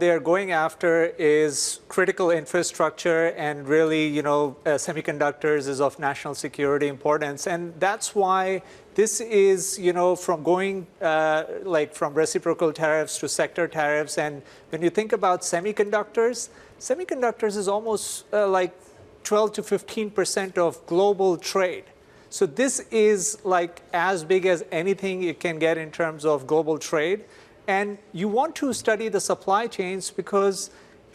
they're going after is critical infrastructure, and really, semiconductors is of national security importance. And that's why this is, from going from reciprocal tariffs to sector tariffs. And when you think about semiconductors is almost like 12 to 15% of global trade. So this is like as big as anything you can get in terms of global trade. And you want to study the supply chains because,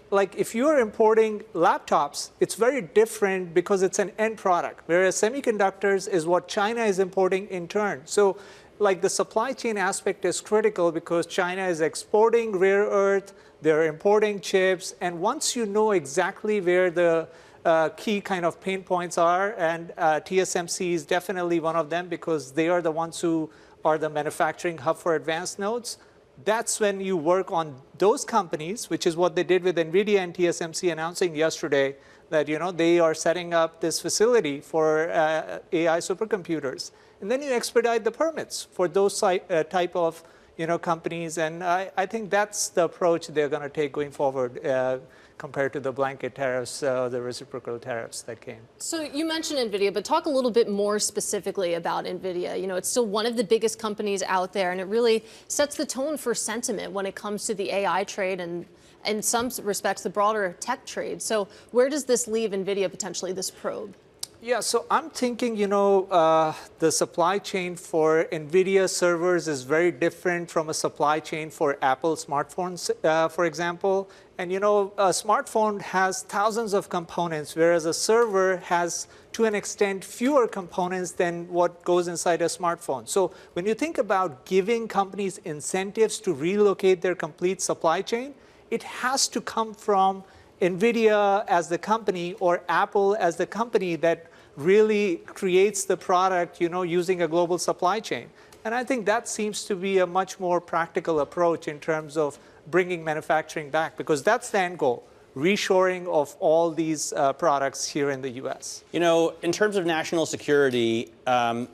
like, if you're importing laptops, it's very different because it's an end product, whereas semiconductors is what China is importing in turn. So, like, the supply chain aspect is critical because China is exporting rare earth, they're importing chips, and once you know exactly where the key kind of pain points are, and TSMC is definitely one of them because they are the ones who are the manufacturing hub for advanced nodes. That's when you work on those companies, which is what they did with Nvidia and TSMC announcing yesterday that they are setting up this facility for AI supercomputers. And then you expedite the permits for those type of companies. And I think that's the approach they're going to take going forward compared to the blanket tariffs, the reciprocal tariffs that came. So you mentioned Nvidia, but talk a little bit more specifically about Nvidia. It's still one of the biggest companies out there, and it really sets the tone for sentiment when it comes to the AI trade and, in some respects, the broader tech trade. So where does this leave Nvidia potentially, this probe? Yeah, so I'm thinking, the supply chain for Nvidia servers is very different from a supply chain for Apple smartphones, for example. And, a smartphone has thousands of components, whereas a server has, to an extent, fewer components than what goes inside a smartphone. So when you think about giving companies incentives to relocate their complete supply chain, it has to come from Nvidia as the company or Apple as the company that really creates the product, using a global supply chain. And I think that seems to be a much more practical approach in terms of bringing manufacturing back, because that's the end goal, reshoring of all these products here in the US. In terms of national security, the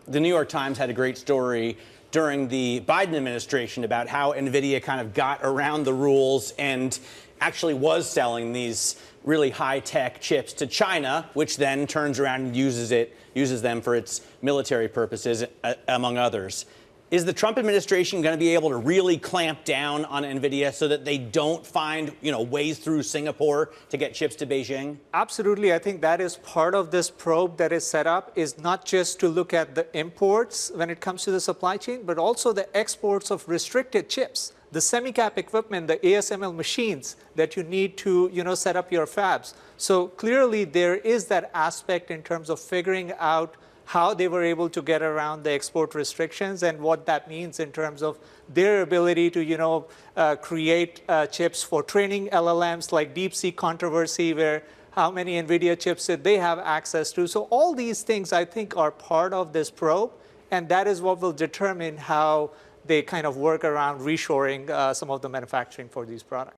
New York Times had a great story during the Biden administration about how Nvidia kind of got around the rules and actually was selling these really high-tech chips to China, which then turns around and uses them for its military purposes, among others. Is the Trump administration going to be able to really clamp down on Nvidia so that they don't find, ways through Singapore to get chips to Beijing? Absolutely. I think that is part of this probe that is set up, is not just to look at the imports when it comes to the supply chain, but also the exports of restricted chips, the semi-cap equipment, the ASML machines that you need to, set up your fabs. So clearly there is that aspect in terms of figuring out how they were able to get around the export restrictions and what that means in terms of their ability to, create chips for training LLMs, like DeepSeek controversy, where how many NVIDIA chips did they have access to. So all these things, I think, are part of this probe, and that is what will determine how they kind of work around reshoring some of the manufacturing for these products.